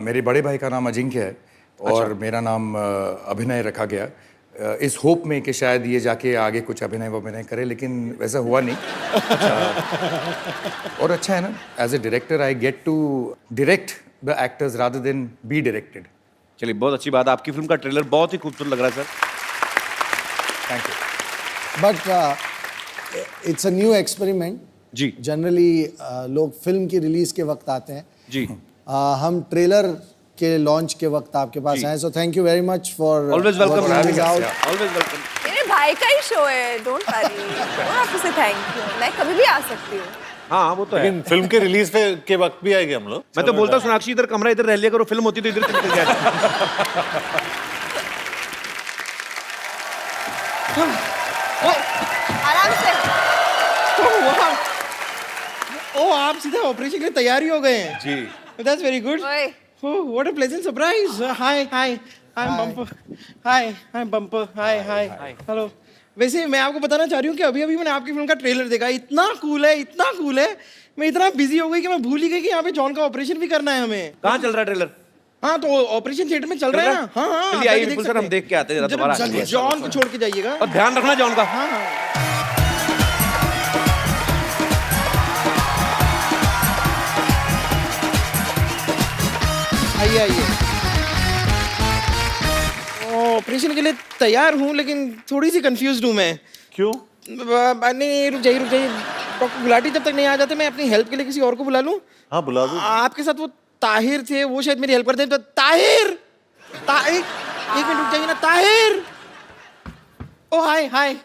मेरे बड़े भाई का नाम अजिंक्य है और मेरा नाम अभिनय रखा गया इस होप में कि शायद ये जाके आगे कुछ अभिनय करे, लेकिन वैसा हुआ नहीं। और अच्छा है ना, as a director I get to direct the actors rather than be directed. चलिए, बहुत अच्छी बात है। आपकी फिल्म का ट्रेलर बहुत ही खूबसूरत लग रहा है sir. Thank you. But it's a new experiment. जी। जनरली लोग फिल्म की रिलीज के वक्त आते हैं जी। हम ट्रेलर के लॉन्च के वक्त आपके पास आए, so thank you very much for always welcome. Always welcome. मेरे भाई का ही शो है, don't worry, don't have to say thank you, मैं कभी भी आ सकती हूँ। हाँ, वो तो है। लेकिन फिल्म के रिलीज के वक्त भी आएंगे हम लोग। मैं तो बोलता हूँ सोनाक्षी इधर कमरा इधर रह लिया करो, फिल्म होती तो इधर से निकल जाए। आराम से। ओ, आप सीधा ऑपरेशन के लिए तैयार ही हो गए हैं। जी। That's very good. ओए, Oh, what a pleasant surprise. Hi, I'm Bumper. Hi, I'm Bumper. Hi. Hello. वैसे मैं आपको बताना चाह रही हूँ कि अभी मैंने आपकी फिल्म का ट्रेलर देखा, इतना कूल है। मैं इतना बिजी हो गई कि मैं भूल ही गई कि यहाँ पे जॉन का ऑपरेशन भी करना है हमें। कहाँ चल रहा है ट्रेलर? हाँ, तो ऑपरेशन थिएटर में चल रहा है ना। हाँ, चलिए आइए विपुल सर, हम देख के आते हैं दोबारा। जॉन को छोड़ के जाइएगा। और ध्यान रखना जॉन का। हाँ। आइए। ऑपरेशन के लिए तैयार हूँ, लेकिन थोड़ी सी कंफ्यूज्ड हूँ मैं। क्यों? नहीं, रुक जाइए। डॉक्टर गुलाटी जब तक नहीं आ जाते, मैं अपनी हेल्प के लिए किसी और को बुला लूँ। हाँ, बुला दो। आपके साथ वो ताहिर थे, वो शायद मेरी हेल्प करते हैं। तो ताहिर, एक मिनट रुक जाइए ना। ताहिर, ओ हाय।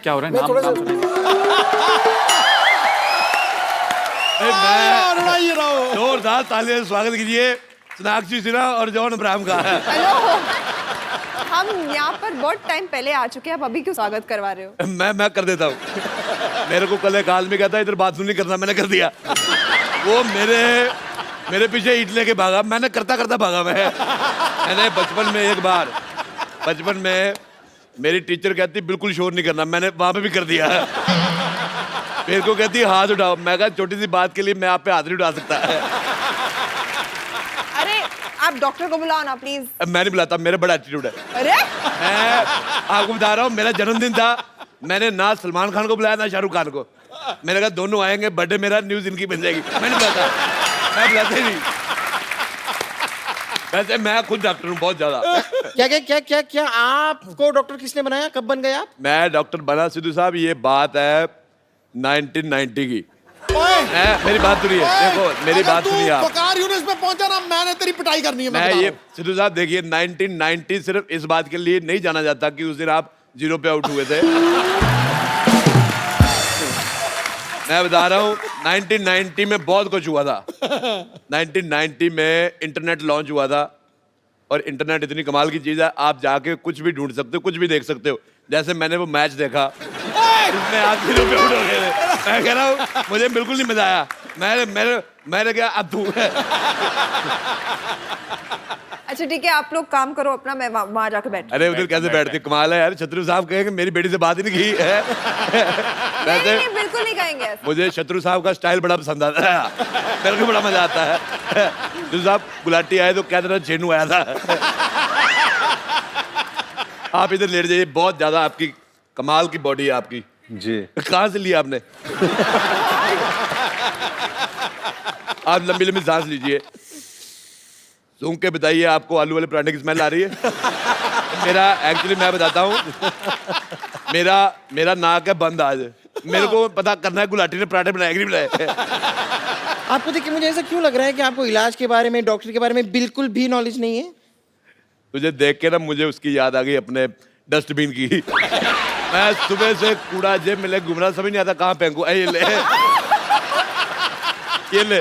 क्या हो रहा है? मैं थोड़ा जोरदार तालियां से स्वागत कीजिए सोनाक्षी सिन्हा और जॉन अब्राहम का। हेलो, हम यहाँ पर बहुत टाइम पहले आ चुके हैं, आप अभी क्यों स्वागत करवा रहे हो? मैं कर देता हूँ। मेरे को कल एक आदमी कहता है इधर बाथरूम नहीं करना, मैंने कर दिया। वो मेरे पीछे ईंट लेके भागा, मैंने करता भागा। मैंने बचपन में मेरी टीचर कहती बिल्कुल शोर नहीं करना, मैंने वहां पे भी कर दिया। मेरे को कहती हाथ उठाओ, मैं कहा छोटी सी बात के लिए मैं आप पे हाथ नहीं उठा सकता। अरे आप डॉक्टर को बुलाओ ना प्लीज। मैं नहीं बुलाता, मेरा बड़ा एटीट्यूड है। अरे मैं आपको बता रहा हूँ, मेरा जन्मदिन था, मैंने ना सलमान खान को बुलाया ना शाहरुख खान को। मैंने कहा दोनों आएंगे, बर्थडे मेरा, न्यूज इनकी बन जाएगी। मैं बुलाता ही नहीं। वैसे मैं खुद डॉक्टर हूँ बहुत ज्यादा। क्या आपको डॉक्टर किसने बनाया? कब बन गए आप? मैं डॉक्टर बना सिद्धू साहब, ये बात है 1990 की। मेरी बात सुनिए, देखो मेरी बात सुनिए आप। पकार यूनिस पे पहुंचा ना, मैंने तेरी पिटाई करनी है। मैं ये सिद्धू साहब देखिए, 1990 सिर्फ इस बात के लिए नहीं जाना जाता कि उस दिन आप 0 पे आउट हुए थे। मैं बता रहा हूँ 1990 में बहुत कुछ हुआ था। 1990 में इंटरनेट लॉन्च हुआ था, और इंटरनेट इतनी कमाल की चीज है, आप जाके कुछ भी ढूंढ सकते हो, कुछ भी देख सकते हो। जैसे मैंने वो मैच देखा, इसमें आप 0 पे आउट हो गए थे। मैं कह रहा हूँ मुझे बिल्कुल नहीं मजा आया। मैंने क्या अब तू अच्छा ठीक है, आप लोग काम करो अपना, मैं वहाँ जाके बैठ। अरे उधर कैसे बैठते, कमाल है यार। शत्रु साहब कहेंगे मेरी बेटी से बात ही नहीं की है। नहीं, बिल्कुल नहीं कहेंगे ऐसा। मुझे शत्रु साहब का स्टाइल बड़ा पसंद आता है, मेरे को बड़ा मजा आता है। शत्रु साहब गुलाटी आए तो क्या तरह छेनू आया था। आप इधर लेट जाइए, बहुत ज्यादा आपकी कमाल की बॉडी है आपकी। जी। कहाँ से लिया आपने? आप लंबी लंबी सांस लीजिए, सूंघ के बताइए आपको आलू वाले पराठे की स्मेल आ रही है? मेरा एक्चुअली मैं बताता हूँ, मेरा नाक है बंद आज। मेरे को पता करना है गुलाटी ने पराठे बनाए कि नहीं बनाए। आपको देख के मुझे ऐसा क्यों लग रहा है कि आपको इलाज के बारे में, डॉक्टर के बारे में बिल्कुल भी नॉलेज नहीं है? तुझे देख के ना मुझे उसकी याद आ गई अपने डस्टबिन की। मैं सुबह से कूड़ा जेब में ले घूम रहा, समझ नहीं आता कहाँ फेंकूं। ये ले, ये ले।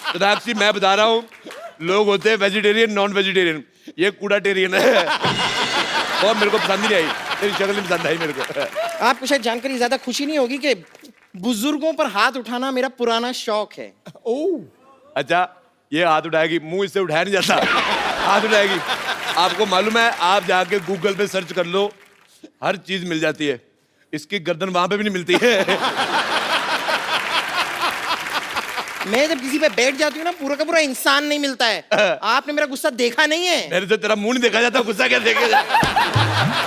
सोनाक्षी मैं बता रहा हूँ, लोग होते हैं वेजिटेरियन, नॉन वेजिटेरियन, ये कूड़ा टेरियन है। और मेरे को पसंद नहीं आई, तेरी शक्ल नहीं पसंद आई मेरे को। आपको शायद जानकर ज्यादा खुशी नहीं होगी कि बुजुर्गों पर हाथ उठाना मेरा पुराना शौक है। ओह अच्छा, ये हाथ उठाएगी, मुंह इससे उठाया नहीं जाता, हाथ उठाएगी। आपको मालूम है, आप जाके गूगल पे सर्च कर लो, हर चीज मिल जाती है। इसकी गर्दन वहां पे भी नहीं मिलती है। मैं जब किसी पे बैठ जाती हूँ ना, पूरा का पूरा इंसान नहीं मिलता है। आपने मेरा गुस्सा देखा नहीं है। मेरे से तेरा मुंह नहीं देखा जाता, गुस्सा क्या देखे जाए?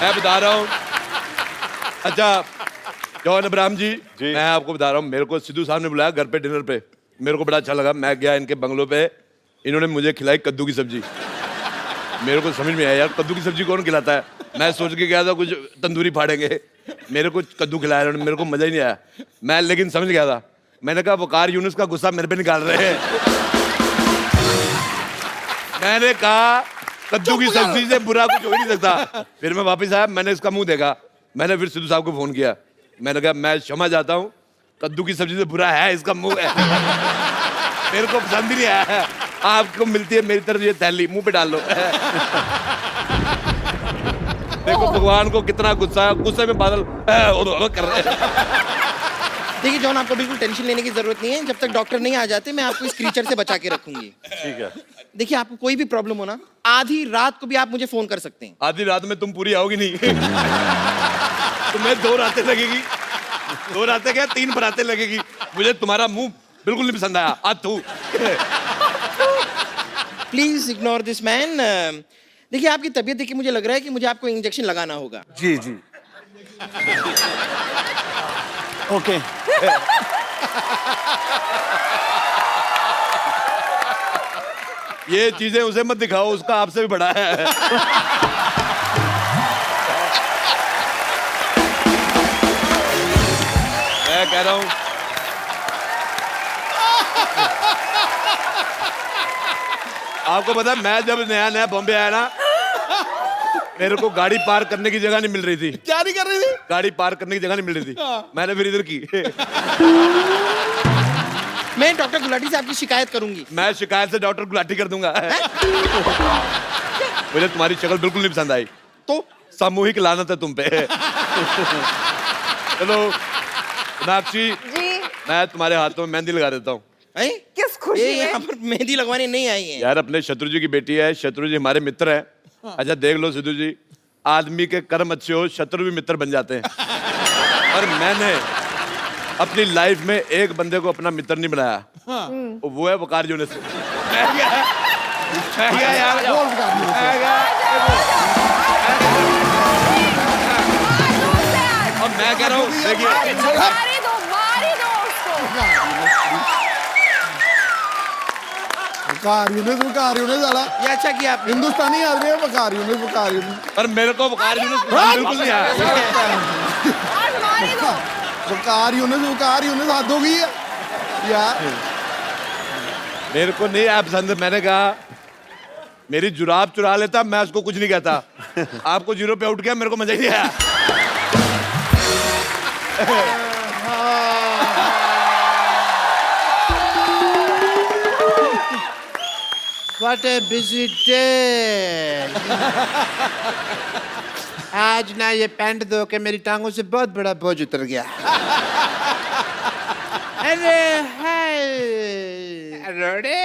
मैं बता रहा हूँ। अच्छा जॉन अब्राहम जी, मैं आपको बता रहा हूँ, मेरे को सिद्धू साहब ने बुलाया घर पे डिनर पे, मेरे को बड़ा अच्छा लगा। मैं गया इनके बंगलों पे, इन्होंने मुझे खिलाई कद्दू की सब्जी। मेरे को समझ में आया यार कद्दू की सब्जी कौन खिलाता है। मैं सोच के गया था कुछ तंदूरी फाड़ेंगे, मेरे को कद्दू खिलाया उन्होंने, मेरे को मजा ही नहीं आया। मैं लेकिन समझ गया था, मैंने कहा वकार यूनुस का गुस्सा मेरे पे निकाल रहे हैं। मैंने कहा कद्दू की सब्जी से बुरा कुछ हो ही नहीं सकता। फिर मैं वापस आया, मैंने इसका मुंह देखा, मैंने फिर सिद्धू साहब को फोन किया, मैंने कहा मैं क्षमा चाहता हूँ, कद्दू की सब्जी से बुरा है इसका मुंह है। मेरे को पसंद ही नहीं आया। आपको मिलती है मेरी तरफ ये थैली, मुंह पे डाल लो। देखो भगवान को कितना गुस्सा है, गुस्से में बादल कर रहे हैं। देखिए जॉन, आपको बिल्कुल टेंशन लेने की जरूरत नहीं है। जब तक डॉक्टर नहीं आ जाते, मैं आपको इस क्रीचर से बचा के रखूंगी। ठीक है। देखिए आपको कोई भी प्रॉब्लम हो ना, आधी रात को भी आप मुझे फोन कर सकते हैं। आधी रात में तुम पूरी आओगी नहीं। तुम्हें 2 रातें लगेगी, 2 रातें क्या 3 बरातें लगेगी। मुझे तुम्हारा मुंह बिल्कुल नहीं पसंद आया। आज तू प्लीज इग्नोर दिस मैन। देखिए आपकी तबीयत देख के मुझे लग रहा है कि मुझे आपको इंजेक्शन लगाना होगा। जी जी ओके। ये चीजें उसे मत दिखाओ, उसका आपसे भी बड़ा है। मैं कह रहा हूं, आपको पता है मैं जब नया नया बॉम्बे आया ना, मेरे को गाड़ी पार्क करने की जगह नहीं मिल रही थी। क्या नहीं कर रही थी? गाड़ी पार्क करने की जगह नहीं मिल रही थी। मैंने फिर इधर की। मैं डॉक्टर गुलाटी से आपकी शिकायत करूंगी। मैं शिकायत से डॉक्टर गुलाटी कर दूंगा। मुझे तुम्हारी शक्ल बिल्कुल नहीं पसंद आई, तो सामूहिक लानत है तुम पे। चलो सोनाक्षी जी मैं तुम्हारे हाथों में मेहंदी लगा देता हूँ। किस खुशी ये में? यहाँ पर मेहंदी लगवाने नहीं आई है। यार अपने शत्रु जी की बेटी है, शत्रु जी हमारे मित्र हैं। अच्छा देख लो सिद्धू जी, आदमी के कर्म अच्छे हो शत्रु भी मित्र बन जाते हैं। और मैंने अपनी लाइफ में एक बंदे को अपना मित्र नहीं बनाया, वो है वकार यूनुस। यार और मैं कह रहा हूँ देखिए, मारी दो उसको। वकार यूनुस साला ये अच्छा किया आपने। हिंदुस्तानी आदमी है। वकार यूनुस पर मेरे को वकार यूनुस बिल्कुल नहीं आया। आज मारी दो। वकार यूनुस हाथ हो गई है यार। मेरे को नहीं आया पसंद। मैंने कहा मेरी जुराब चुरा लेता, मैं उसको कुछ नहीं कहता। आपको 0 पे आउट किया, मेरे को मजा ही नहीं आया। What a busy day. आज ना ये पैंट धो के मेरी टांगों से बहुत बड़ा बोझ उतर गया। अरे हाय रोड़े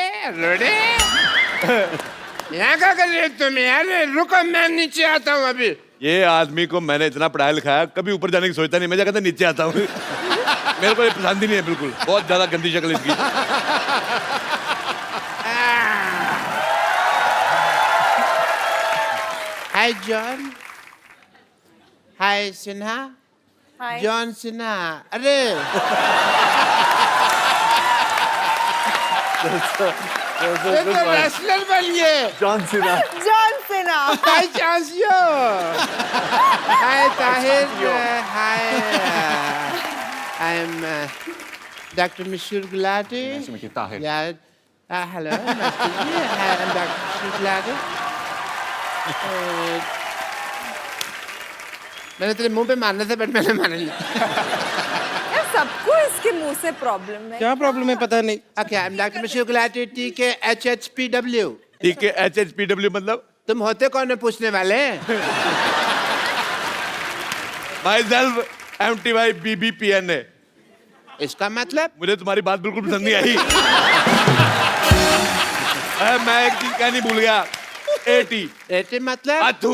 यहाँ क्या कर रहे हो तुम यार? रुको मैं नीचे आता हूँ अभी। ये आदमी को मैंने इतना पढ़ाया लिखाया, कभी ऊपर जाने की सोचता नहीं। मैं कहता नीचे आता हूँ। मेरे को ये पसंद ही नहीं है बिल्कुल, बहुत ज्यादा गंदी शक्ल इसकी। Hi John, hi Sinha, John Sinha. अरे रेसलर बनिए John Cena John Cena hi चांसियो hi Tahir hi I am doctor Mashoor Gulati Tahir. Hello nice to meet you I am doctor Mashoor Gulati मैंने तेरे मुंह पे मारने से बट मैंने मारा नहीं यार सबको इसके मुंह से प्रॉब्लम है क्या प्रॉब्लम है पता नहीं okay I am doctor Mashoor Gulati TKHHPW ठीक है HHPW मतलब तुम होते कौन है पूछने वाले माई सेल्फ MTY BBPNA। इसका मतलब मुझे तुम्हारी बात बिल्कुल पसंद नहीं आई। मैं एक चीज कहनी भूल गया। AT एटी मतलब अथू